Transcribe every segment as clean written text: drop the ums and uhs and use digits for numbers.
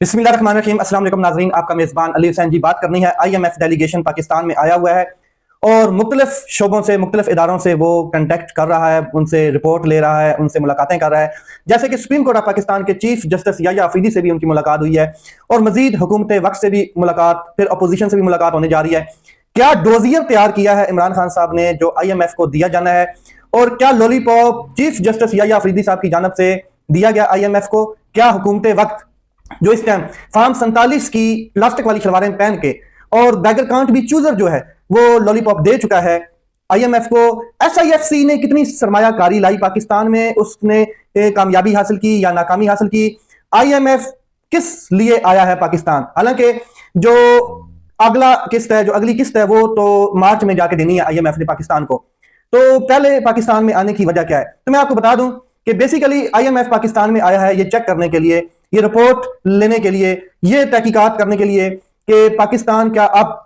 बिस्मिल्लाहिर्रहमानिर्रहीम। अस्सलाम वालेकुम नाज़रीन, आपका मेज़बान अली हुसैन जी बात करनी है। IMF डेलीगेशन पाकिस्तान में आया हुआ है और मुख्तलिफ शोबों से, मुख्तलिफ इदारों से वो कंटेक्ट कर रहा है, उनसे रिपोर्ट ले रहा है, उनसे मुलाकातें कर रहा है। जैसे कि सुप्रीम कोर्ट ऑफ पाकिस्तान के चीफ जस्टिस याह्या अफरीदी से भी उनकी मुलाकात हुई है और मजीद हुकूमत वक्त से भी मुलाकात, फिर अपोजिशन से भी मुलाकात होने जा रही है। क्या डोजियर तैयार किया है इमरान खान साहब ने जो IMF को दिया जाना है, और क्या lollipop chief justice Yahya Afridi साहब की जानब से दिया गया IMF को? क्या हुकूमत वक्त जो इस टाइम फार्म 47 की प्लास्टिक वाली शलवारें पहन के और बैगर कांट भी चूजर जो है वो लॉलीपॉप दे चुका है IMF को? SIFC ने कितनी सरमायाकारी लाई पाकिस्तान में, उसने कामयाबी हासिल की या नाकामी हासिल की? IMF किस लिए आया है पाकिस्तान? हालांकि जो अगला किस्त है, जो अगली किस्त है, वो तो मार्च में जाके देनी है IMF ने पाकिस्तान को। तो पहले पाकिस्तान में आने की वजह क्या है? तो मैं आपको बता दूं कि बेसिकली IMF पाकिस्तान में आया है ये चेक करने के लिए, ये रिपोर्ट लेने के लिए, ये तहकीकात करने के लिए कि पाकिस्तान क्या अब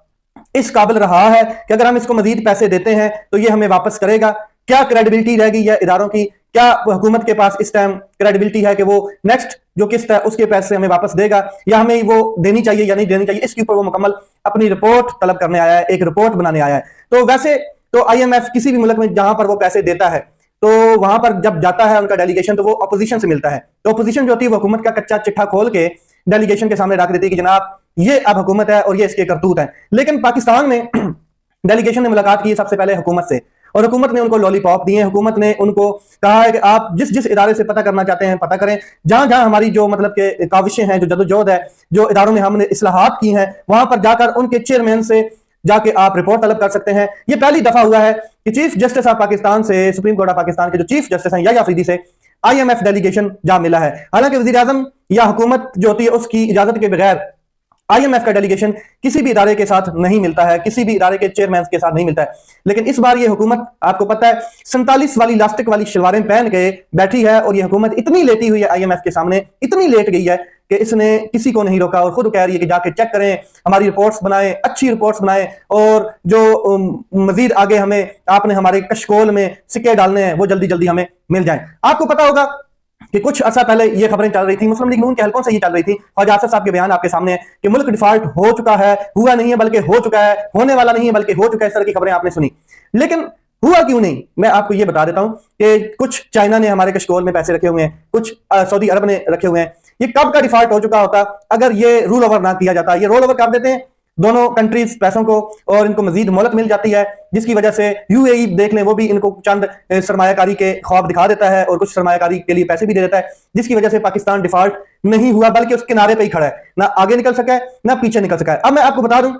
इस काबिल रहा है कि अगर हम इसको मजीद पैसे देते हैं तो ये हमें वापस करेगा? क्या क्रेडिबिलिटी रहेगी ये इदारों की? क्या हुकूमत के पास इस टाइम क्रेडिबिलिटी है कि वो नेक्स्ट जो किस्त है उसके पैसे हमें वापस देगा, या हमें वो देनी चाहिए या नहीं देनी चाहिए? इसके ऊपर वो मुकम्मल अपनी रिपोर्ट तलब करने आया है, एक रिपोर्ट बनाने आया है। तो वैसे तो IMF किसी भी मुल्क में जहां पर वो पैसे देता है तो वहां पर जब जाता है उनका डेलीगेशन तो वो अपोजिशन से मिलता है। तो अपोजिशन जो होती है वो हुकूमत का कच्चा चिट्ठा खोल के डेलीगेशन के सामने रख देती है कि जनाब ये अब हुकूमत है और ये इसके करतूत है। लेकिन पाकिस्तान में डेलीगेशन ने मुलाकात की सबसे पहले हुकूमत से, और हुकूमत ने उनको लॉलीपॉप दिए। हुकूमत ने उनको कहा है कि आप जिस जिस इदारे से पता करना चाहते हैं पता करें, जहां जहां हमारी जो मतलब के काविशें हैं, जो जदोजहद है, जो इदारों में हमने इस्लाहात की हैं, वहां पर जाकर उनके चेयरमैन से जाके आप रिपोर्ट तलब कर सकते हैं। ये पहली दफा हुआ है कि चीफ जस्टिस ऑफ पाकिस्तान से, सुप्रीम कोर्ट ऑफ पाकिस्तान के जो चीफ जस्टिस हैं याह्या अफरीदी से IMF डेलीगेशन जा मिला है। हालांकि वजीर आजम या हुकूमत जो होती है उसकी इजाजत के बगैर IMF का डेलीगेशन किसी भी इदारे के साथ नहीं मिलता है, किसी भी इदारे के चेयरमैन के साथ नहीं मिलता है। लेकिन इस बार ये हुकूमत, आपको पता है, 47 वाली लास्टिक वाली शलवारें पहन के बैठी है और ये हुकूमत इतनी लेटी हुई है IMF के सामने, इतनी लेट गई है कि इसने किसी को नहीं रोका और खुद कह रही है कि जाके चेक करें, हमारी रिपोर्ट्स बनाएं, अच्छी रिपोर्ट्स बनाएं, और जो मजीद आगे हमें आपने हमारे कशकोल में सिक्के डालने हैं वो जल्दी जल्दी हमें मिल जाएं। आपको पता होगा कि कुछ अर्सा पहले ये खबरें चल रही थी, मुस्लिम लीग नून के हलकों से ये चल रही थी, ख्वाजा आसिफ साहब के बयान आपके सामने है कि मुल्क डिफॉल्ट हो चुका है, हुआ नहीं है बल्कि हो चुका है, होने वाला नहीं है बल्कि हो चुका है। इस तरह की खबरें आपने सुनी, लेकिन हुआ क्यों नहीं? मैं आपको ये बता देता हूं कि कुछ चाइना ने हमारे कशकोल में पैसे रखे हुए हैं, कुछ सऊदी अरब ने रखे हुए हैं। ये कब का डिफॉल्ट हो चुका होता अगर ये रूल ओवर ना किया जाता? ये रोल ओवर कर देते हैं दोनों कंट्रीज पैसों को और इनको मजीद मोहलत मिल जाती है, जिसकी वजह से UAE देख लें, वो भी इनको चंद सरमायाकारी के ख्वाब दिखा देता है और कुछ सरमायाकारी के लिए पैसे भी दे देता है, जिसकी वजह से पाकिस्तान डिफॉल्ट नहीं हुआ बल्कि उसके किनारे पे ही खड़ा है, ना आगे निकल सका है ना पीछे निकल सका है। अब मैं आपको बता दूं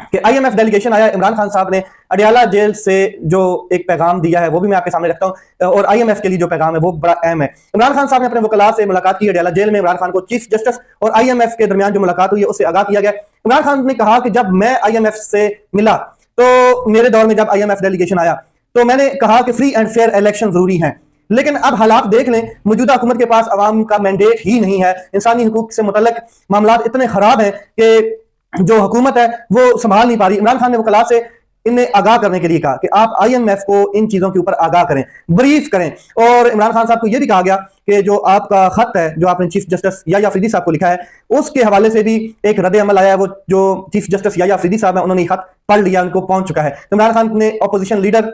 कि IMF डेलीगेशन आया, इमरान खान साहब ने अडियाला जेल से जो एक पैगाम दिया है वो भी मैं आपके सामने रखता हूं, और IMF के लिए जो पैगाम है वो बड़ा अहम है। इमरान खान साहब ने अपने वकला से मुलाकात की अडियाला जेल में। इमरान खान को चीफ जस्टिस और IMF के दरमियान जो मुलाकात हुई है उससे आगाह किया गया। इमरान खान ने कहा कि जब मैं IMF से मिला तो मेरे दौर में जब IMF डेलीगेशन आया तो मैंने कहा कि फ्री एंड फेयर इलेक्शन जरूरी है, लेकिन अब हालात देख लें, मौजूदा हुकूमत के पास अवाम का मैंडेट ही नहीं है। इंसानी हुकूक से मुतल्लक मामला इतने खराब हैं कि जो हुकूमत है वो संभाल नहीं पा रही। इमरान खान ने वकला से इन्हें आगाह करने के लिए कहा कि आप IMF को इन चीजों के ऊपर आगाह करें, ब्रीफ करें। और इमरान खान साहब को यह भी कहा गया कि जो आपका खत है जो आपने चीफ जस्टिस याह्या अफरीदी साहब को लिखा है उसके हवाले से भी एक रद्द अमल आया है। वो जो चीफ जस्टिस याह्या अफरीदी साहब है उन्होंने खत पढ़ लिया, उनको पहुंच चुका है। तो इमरान खान ने अपोजिशन लीडर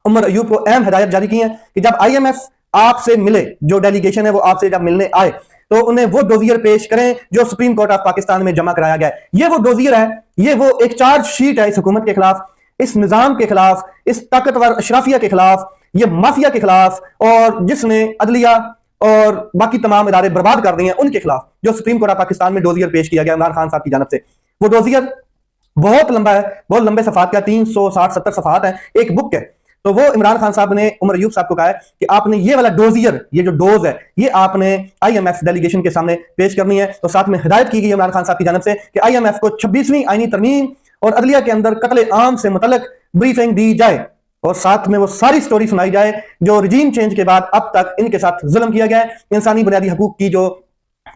उमर अयूब को अहम हिदायत जारी की है कि जब IMF आपसे मिले, जो डेलीगेशन है वो आपसे जब मिलने आए तो उन्हें वो डोजियर पेश करें जो सुप्रीम कोर्ट ऑफ पाकिस्तान में जमा कराया गया है। ये वो डोजियर है, ये वो एक चार्ज शीट है इस हुकूमत के खिलाफ, इस निजाम के खिलाफ, इस ताकतवर अशराफिया के खिलाफ, ये माफिया के खिलाफ, और जिसने अदलिया और बाकी तमाम इदारे बर्बाद कर दिए हैं उनके खिलाफ, जो सुप्रीम कोर्ट ऑफ पाकिस्तान में डोजियर पेश किया गया इमरान खान साहब की जानब से। वो डोजियर बहुत लंबा है, बहुत लंबे सफात का, 360-70 सफात है, एक बुक है। तो वो इमरान खान साहब ने उमर अयूब साहब को कहा है कि आपने ये वाला डोजियर, ये जो डोज है, ये आपने IMF डेलीगेशन के सामने पेश करनी है। तो साथ में हिदायत की गई इमरान खान साहब की जानब से कि IMF को 26वीं आईनी तरमीम और अदलिया के अंदर कत्ले आम से मुतल्लक ब्रीफिंग दी जाए और साथ में वो सारी स्टोरी सुनाई जाए जो रिजीम चेंज के बाद अब तक इनके साथ जुल्म किया गया है, इंसानी बुनियादी हकूक की जो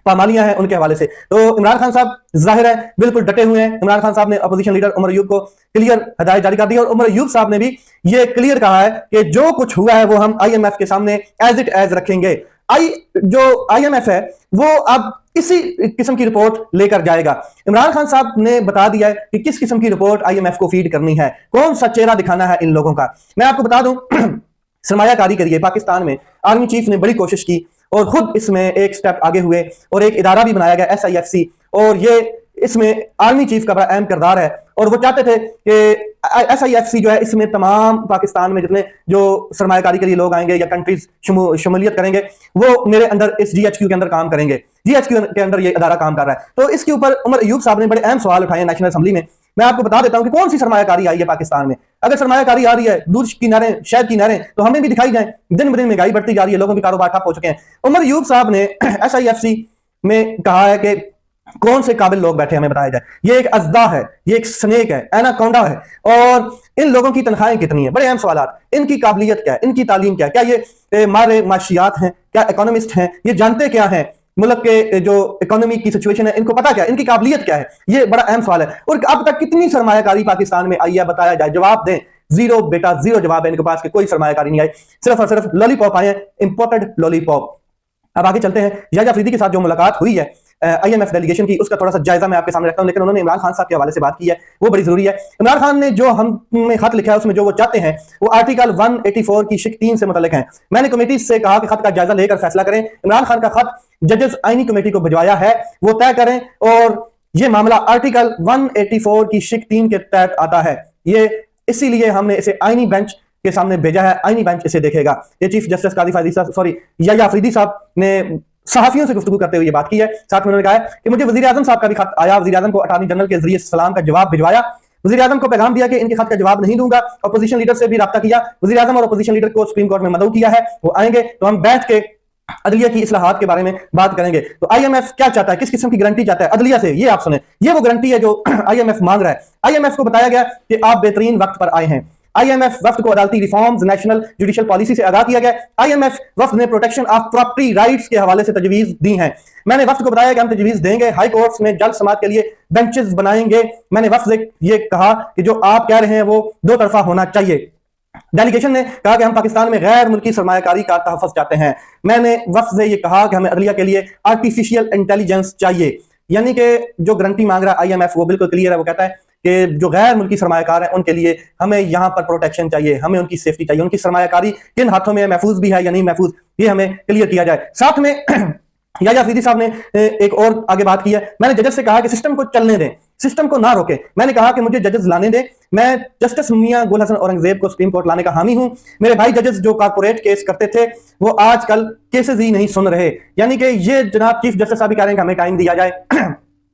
पामालियां हैं उनके हवाले से। तो इमरान खान साहब जाहिर है बिल्कुल डटे हुए हैं। इमरान खान साहब ने अपोजिशन लीडर उमर अयूब को क्लियर हिदायत जारी कर दी और उमर अयूब साहब ने भी ये क्लियर कहा है कि जो कुछ हुआ है वो हम IMF के सामने एज इट एज रखेंगे। जो IMF है वो अब इसी किस्म की रिपोर्ट लेकर जाएगा। इमरान खान साहब ने बता दिया है कि किस किस्म की रिपोर्ट IMF को फीड करनी है, कौन सा चेहरा दिखाना है इन लोगों का। मैं आपको बता दूं सरमायाकारी करिए पाकिस्तान में आर्मी चीफ ने बड़ी कोशिश की और खुद इसमें एक स्टेप आगे हुए और एक इदारा भी बनाया गया SIFC, और ये इसमें आर्मी चीफ का बड़ा अहम किरदार है। और वो चाहते थे कि SIFC जो है इसमें तमाम पाकिस्तान में जितने जो सरमायाकारी के लिए लोग आएंगे या कंट्रीज शमूलियत करेंगे वो मेरे अंदर इस GHQ के अंदर काम करेंगे। GHQ के अंदर ये अदारा काम कर रहा है। तो इसके ऊपर उमर अयूब साहब ने बड़े अहम सवाल उठाए नेशनल असेंबली में। मैं आपको बता देता हूं कि कौन सी सरमायाकारी आई है पाकिस्तान में। अगर सरमायाकारी आ रही है दूध की नहरें, शहद की नहरें, तो हमें भी दिखाई जाए। दिन ब दिन महंगाई बढ़ती जा रही है, लोगों के कारोबार ठप हो चुके हैं। उमर अयूब साहब ने SIFC में कहा है कि कौन से काबिल लोग बैठे हमें बताया जाए। ये एक अजदा है, ये एक स्नेक है, एनाकोंडा है, और इन लोगों की तनख्वाहें कितनी है, बड़े अहम सवाल। इनकी काबिलियत क्या है, इनकी तालीम क्या है, क्या ये मारे माशियात हैं, क्या इकोनॉमिस्ट हैं, ये जानते क्या है मुल्क के जो इकोनॉमी की सिचुएशन है, इनको पता क्या है, इनकी काबिलियत क्या है, ये बड़ा अहम सवाल है। और अब तक कितनी सरमायाकारी पाकिस्तान में आई है बताया जाए, जवाब दें। जीरो बेटा, जीरो जवाब है इनके पास कि कोई सरमायाकारी नहीं आई, सिर्फ और सिर्फ लॉलीपॉप आए हैं, इंपोर्टेड लॉलीपॉप। अब आगे चलते हैं। याह्या अफरीदी के साथ जो मुलाकात हुई है IMF डेलीगेशन की, उसका थोड़ा सा जायजा मैं आपके सामने रखता हूं, लेकिन उन्होंने इमरान खान साहब के हवाले से बात की है, वो बड़ी जरूरी है। इमरान खान ने जो हमें खत लिखा है उसमें जो वो चाहते हैं वो आर्टिकल 184 की शिक 3 से मुतल्लिक है। मैंने कमेटी से कहा कि खत का जायजा लेकर फैसला करें। इमरान खान का खत जजेस आईनी कमेटी को भिजवाया है, वो तय करें, और ये मामला आर्टिकल 184 की शिक 3 के तहत आता है। ये इसीलिए हमने इसे आईनी बेंच के सामने भेजा है, आईनी बेंच इसे देखेगा। ये चीफ जस्टिस याह्या अफरीदी साहब ने सहाफियों से गुफ्तगू करते हुए ये बात की है। साथ में उन्होंने कहा है कि मुझे वजीर आजम साहब का भी खत आया, वजीर आजम को अटॉर्नी जनरल के जरिए सलाम का जवाब भिजवाया, वजीर आजम को पैगाम दिया कि इनके खत का जवाब नहीं दूंगा। अपोजिशन लीडर से भी राब्ता किया, वजीर आजम और अपोजिशन लीडर को सुप्रीम कोर्ट में मदऊ किया है, वो आएंगे तो हम बैठ के अदलिया की इस्लाहात के बारे में बात करेंगे। तो IMF क्या चाहता है, किस किस्म की गारंटी चाहता है अदलिया से, ये आप सुने। ये वो गारंटी है जो IMF मांग रहा है। IMF को बताया गया कि आप बेहतरीन वक्त पर आए हैं। IMF वफ्द को अदालती रिफॉर्म्स, नेशनल जुडिशियल पॉलिसी से आगाह किया गया। IMF वफ्द ने प्रोटेक्शन ऑफ प्रॉपर्टी राइट्स के हवाले से तजवीज दी हैं। मैंने वफ्द को बताया कि हम तजवीज देंगे, हाई कोर्ट्स में जल्द समाअत के लिए बेंचेस बनाएंगे। मैंने वफ्द से ये कहा कि जो आप कह रहे हैं वो दो तरफा होना चाहिए। डेलीगेशन ने कहा कि हम पाकिस्तान में गैर मुल्की सरमायाकारी का तहफ़्फ़ुज़ चाहते हैं। मैंने वफ्द से ये कहा कि हमें अदलिया के लिए आर्टिफिशियल इंटेलिजेंस चाहिए। यानी कि जो गारंटी मांग रहा है IMF वो बिल्कुल क्लियर है। वो कहता है कि जो गैर मुल्की सरमायाकार हैं उनके लिए हमें यहाँ पर प्रोटेक्शन चाहिए, हमें उनकी सेफ्टी चाहिए, उनकी सरमायाकारी किन हाथों में महफूज भी है या नहीं महफूज, ये हमें क्लियर किया जाए। साथ में याह्या अफरीदी साहब ने एक और आगे बात की है। मैंने जजेस से कहा कि सिस्टम को चलने दें, सिस्टम को ना रोके। मैंने कहा कि मुझे जजेस लाने दें, मैं जस्टिस मियां गुल हसन औरंगजेब को सुप्रीम कोर्ट लाने का हामी हूं। मेरे भाई जजेस जो कॉर्पोरेट केस करते थे वो आजकल केसेस ही नहीं सुन रहे। यानी कि ये जनाब चीफ जस्टिस साहब भी कह रहे हैं कि हमें टाइम दिया जाए,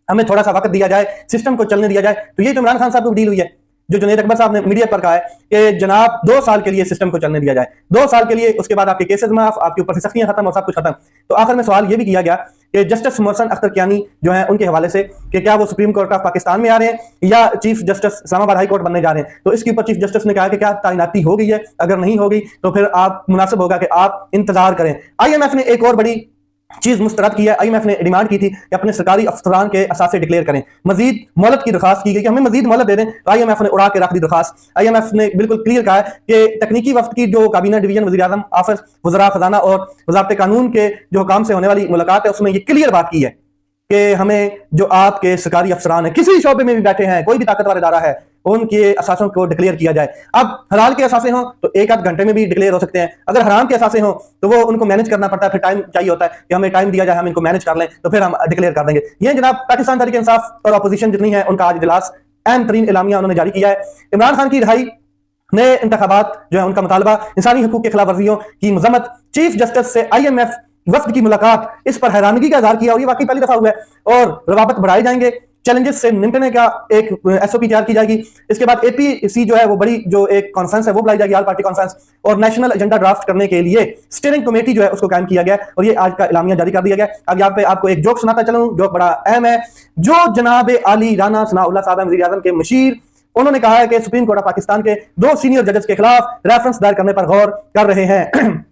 हमें थोड़ा सा वक्त दिया जाए, सिस्टम को चलने दिया जाए। तो ये तो इमरान खान साहब को डील हुई है, जो जुनैद अकबर साहब ने मीडिया पर कहा है कि जनाब 2 साल के लिए सिस्टम को चलने दिया जाए, 2 साल के लिए, उसके बाद आपके केसेस माफ, आपके ऊपर से सख्तियां खत्म और सब कुछ खत्म। तो आखिर में सवाल ये भी किया गया कि जस्टिस मोहसिन अख्तर कियानी जो है उनके हवाले से कि क्या वो सुप्रीम कोर्ट ऑफ पाकिस्तान में आ रहे हैं या chief justice Islamabad high court बनने जा रहे हैं। तो इसके ऊपर चीफ जस्टिस ने कहा कि क्या तैनाती हो गई है, अगर नहीं होगी तो फिर आप मुनासिब होगा कि आप इंतजार करें। IMF ने एक और बड़ी चीज मुस्तरद की है। IMF ने डिमांड की थी कि अपने सरकारी अफसरान के असासे डिक्लेयर करें, मजीद मोहलत की दरखास्त की गई कि हमें मजीद मोहलत दे दें। तो IMF ने उड़ा के रख दी दरखास्त। IMF ने बिल्कुल क्लियर कहा है कि तकनीकी वफ्द की जो काबीना डिवीजन वज़ीर आज़म ऑफिस वज़रा खजाना और वज़ारत कानून के जो हुकाम से होने वाली मुलाकात है उसमें ये क्लियर बात की है कि हमें जो आपके सरकारी अफसरान है किसी शोबे में भी बैठे हैं, कोई भी ताकतवर इदारा है, उनके असासों को डिक्लेयर किया जाए। अब हलाल के असासे हों तो 1 आध घंटे में भी डिक्लेयर हो सकते हैं, अगर हराम के असासे हों तो वो उनको मैनेज करना पड़ता है, फिर टाइम चाहिए होता है कि हमें टाइम दिया जाए, हम इनको मैनेज कर लें तो फिर हम डिक्लेयर कर देंगे। ये जनाब पाकिस्तान तहरीक इंसाफ और अपोजिशन जितनी है उनका आज इजलास अहम तरीन एलामिया उन्होंने जारी किया है। इमरान खान की रिहाई, नए इंतखाबात जो है उनका मुतालबा, इंसानी हकूक की खिलाफ वर्जियों की मजम्मत, चीफ जस्टिस से IMF वफ्द की मुलाकात, इस पर हैरानगी का इजहार किया और ये वाकई पहली दफा हुआ है। और रवाबत बढ़ाए जाएंगे, चैलेंजेस से निपटने का एक SOP तैयार की जाएगी। इसके बाद APC जो है वो बड़ी जो एक कॉन्फ्रेंस है वो बुलाई जाएगी, ऑल पार्टी कॉन्फ्रेंस, और नेशनल एजेंडा ड्राफ्ट करने के लिए स्टीयरिंग कमेटी जो है उसको कायम किया गया और ये आज का इलामिया जारी कर दिया गया। अब यहाँ पे आपको एक जोक सुनाता चलूं, जोक बड़ा अहम है। जो जनाब आली राना सनाउल्लाह साहब वज़ीर आज़म के मशीर, उन्होंने कहा है कि सुप्रीम कोर्ट ऑफ पाकिस्तान के 2 सीनियर जजेस के खिलाफ रेफरेंस दायर करने पर गौर कर रहे हैं।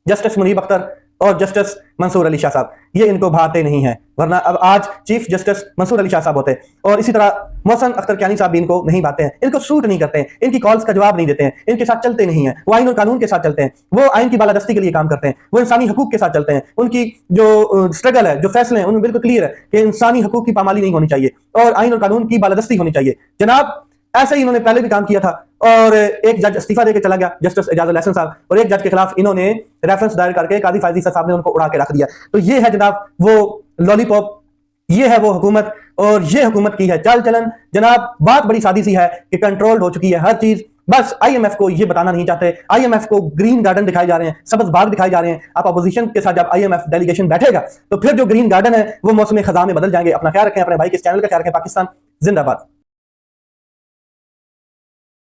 जस्टिस मुनीब अख्तर और जस्टिस मंसूर अली शाह साहब, ये इनको भाते नहीं है, वरना अब आज चीफ जस्टिस मंसूर अली शाह साहब होते। और इसी तरह मोहसन अख्तर कियानी साहब भी इनको नहीं भाते हैं, इनको सूट नहीं करते हैं, इनकी कॉल्स का जवाब नहीं देते हैं, इनके साथ चलते नहीं है। वो आइन और कानून के साथ चलते हैं, वो आइन की बालादस्ती के लिए काम करते हैं, वो इंसानी हकूक के साथ चलते हैं। उनकी जो स्ट्रगल है, जो फैसले हैं, उनमें बिल्कुल क्लियर है कि इंसानी हकूक की पामाली नहीं होनी चाहिए और आइन और कानून की बालादस्ती होनी चाहिए। जनाब ऐसे ही इन्होंने पहले भी काम किया था और एक जज इस्तीफा देकर चला गया, जस्टिस एजाजुल हसन साहब, और एक जज के खिलाफ इन्होंने रेफरेंस दायर करके काजी फायजी साहब ने उनको उड़ा के रख दिया। तो ये है जनाब वो लॉलीपॉप, ये है वो हुकूमत, और ये हुकूमत की है चाल चलन। जनाब बात बड़ी सादी सी है कि कंट्रोल हो चुकी है हर चीज, बस आईएमएफ को ये बताना नहीं चाहते। आईएमएफ को ग्रीन गार्डन दिखाए जा रहे हैं, सब्ज बाग दिखाए जा रहे हैं। आप अपोजिशन के साथ जब आईएमएफ डेलीगेशन बैठेगा तो फिर जो ग्रीन गार्डन है वो मौसम खजा में बदल जाएंगे। अपना ख्याल रखें, अपने भाई के इस चैनल का ख्याल रखें। पाकिस्तान जिंदाबाद।